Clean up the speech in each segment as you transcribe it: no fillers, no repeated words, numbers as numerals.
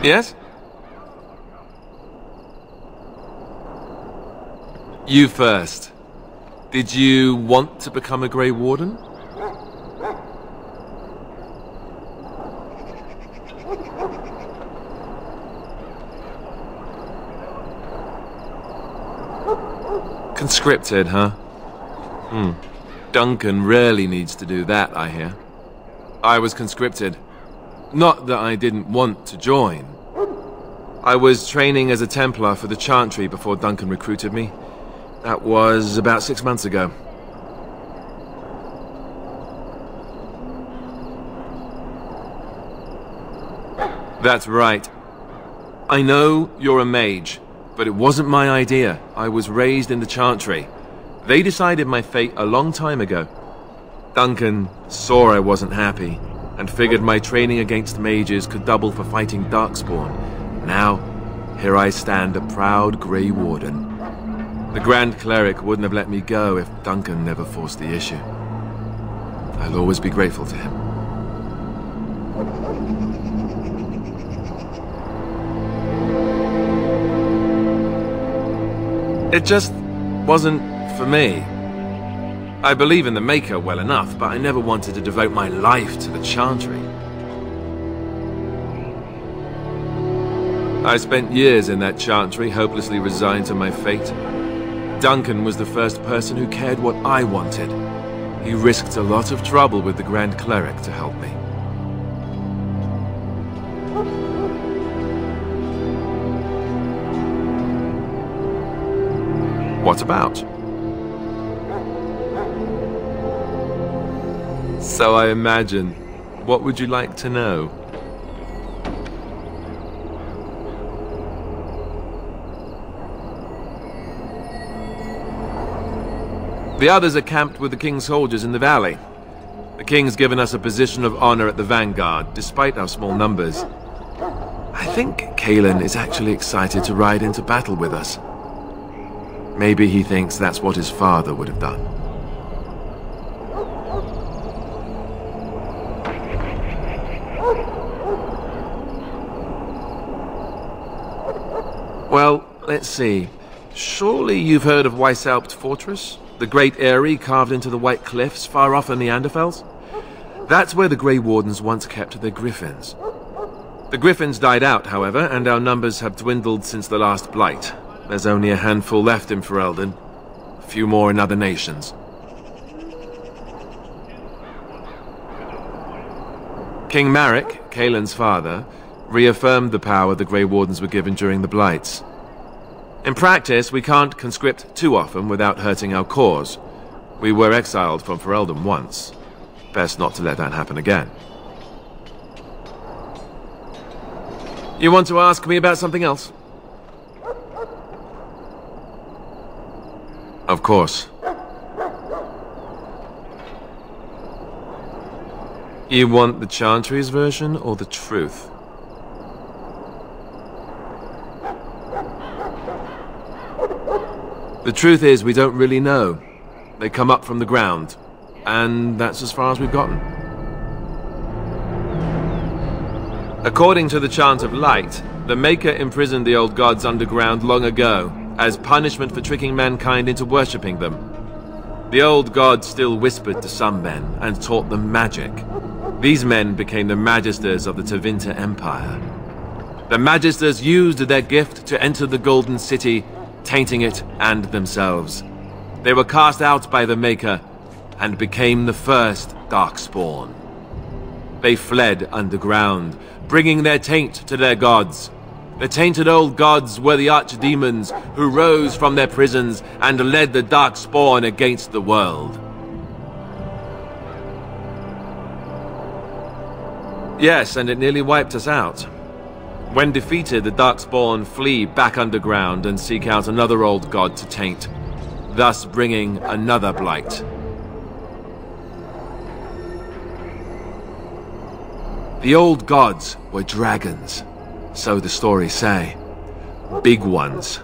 Yes? You first. Did you want to become a Grey Warden? Conscripted, huh? Duncan rarely needs to do that, I hear. I was conscripted. Not that I didn't want to join. I was training as a Templar for the Chantry before Duncan recruited me. That was about 6 months ago. That's right. I know you're a mage, but it wasn't my idea. I was raised in the Chantry. They decided my fate a long time ago. Duncan saw I wasn't happy, and figured my training against mages could double for fighting Darkspawn. Now, here I stand, a proud Grey Warden. The Grand Cleric wouldn't have let me go if Duncan never forced the issue. I'll always be grateful to him. It just wasn't for me. I believe in the Maker well enough, but I never wanted to devote my life to the Chantry. I spent years in that Chantry, hopelessly resigned to my fate. Duncan was the first person who cared what I wanted. He risked a lot of trouble with the Grand Cleric to help me. What about? So I imagine. What would you like to know? The others are camped with the King's soldiers in the valley. The King's given us a position of honor at the vanguard, despite our small numbers. I think Kalen is actually excited to ride into battle with us. Maybe he thinks that's what his father would have done. Well, let's see. Surely you've heard of Weishaupt Fortress? The great eyrie carved into the White Cliffs far off in the Anderfels? That's where the Grey Wardens once kept their griffins. The griffins died out, however, and our numbers have dwindled since the last blight. There's only a handful left in Ferelden. A few more in other nations. King Marek, Kaelin's father, reaffirmed the power the Grey Wardens were given during the blights. In practice, we can't conscript too often without hurting our cause. We were exiled from Ferelden once. Best not to let that happen again. You want to ask me about something else? Of course. You want the Chantry's version or the truth? The truth is, we don't really know. They come up from the ground, and that's as far as we've gotten. According to the Chant of Light, the Maker imprisoned the old gods underground long ago, as punishment for tricking mankind into worshipping them. The old gods still whispered to some men, and taught them magic. These men became the Magisters of the Tevinter Empire. The Magisters used their gift to enter the Golden City, tainting it and themselves. They were cast out by the Maker, and became the first Darkspawn. They fled underground, bringing their taint to their gods. The tainted old gods were the archdemons who rose from their prisons and led the Darkspawn against the world. Yes, and it nearly wiped us out. When defeated, the Darkspawn flee back underground and seek out another old god to taint, thus bringing another blight. The old gods were dragons, so the stories say. Big ones.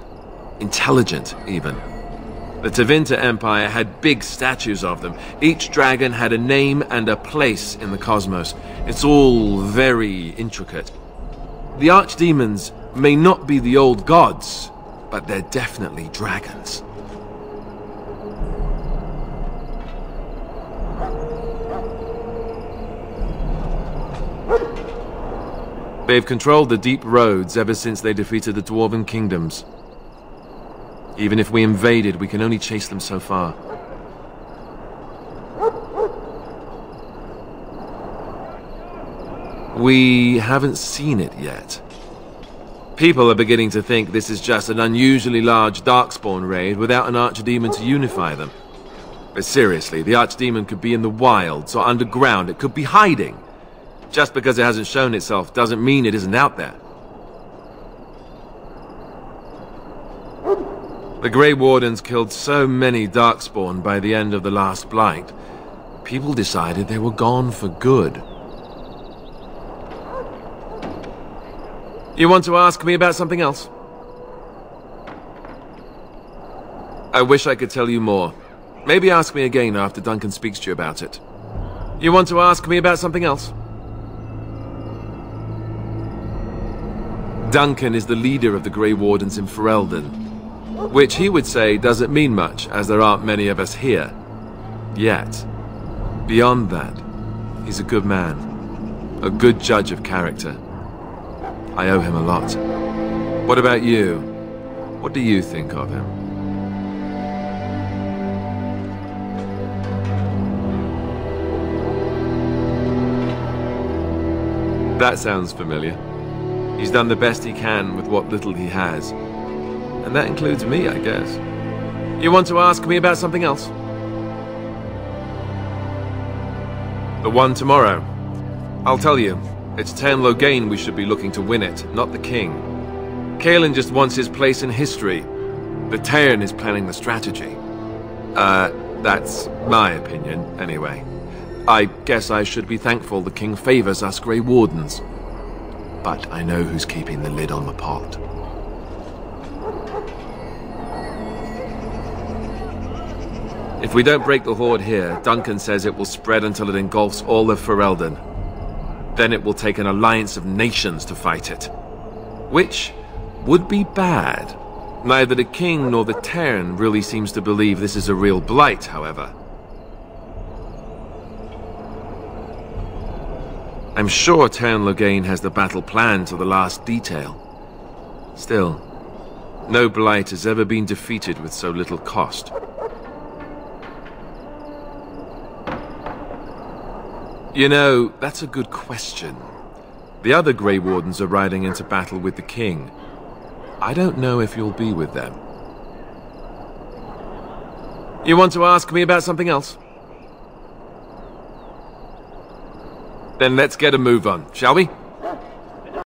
Intelligent, even. The Tevinter Empire had big statues of them. Each dragon had a name and a place in the cosmos. It's all very intricate. The archdemons may not be the old gods, but they're definitely dragons. They've controlled the deep roads ever since they defeated the Dwarven kingdoms. Even if we invaded, we can only chase them so far. We haven't seen it yet. People are beginning to think this is just an unusually large Darkspawn raid without an archdemon to unify them. But seriously, the archdemon could be in the wilds or underground. It could be hiding. Just because it hasn't shown itself doesn't mean it isn't out there. The Grey Wardens killed so many Darkspawn by the end of the last Blight. People decided they were gone for good. You want to ask me about something else? I wish I could tell you more. Maybe ask me again after Duncan speaks to you about it. You want to ask me about something else? Duncan is the leader of the Grey Wardens in Ferelden, which he would say doesn't mean much, as there aren't many of us here. Yet. Beyond that, he's a good man. A good judge of character. I owe him a lot. What about you? What do you think of him? That sounds familiar. He's done the best he can with what little he has. And that includes me, I guess. You want to ask me about something else? The one tomorrow. I'll tell you. It's Tairn Loghain we should be looking to win it, not the king. Caelan just wants his place in history. The Tairn is planning the strategy. That's my opinion, anyway. I guess I should be thankful the king favors us Grey Wardens. But I know who's keeping the lid on the pot. If we don't break the horde here, Duncan says it will spread until it engulfs all of Ferelden. Then it will take an alliance of nations to fight it. Which would be bad. Neither the king nor the Tairn really seems to believe this is a real blight, however. I'm sure Tairn Loghain has the battle planned to the last detail. Still, no blight has ever been defeated with so little cost. You know, that's a good question. The other Grey Wardens are riding into battle with the king. I don't know if you'll be with them. You want to ask me about something else? Then let's get a move on, shall we?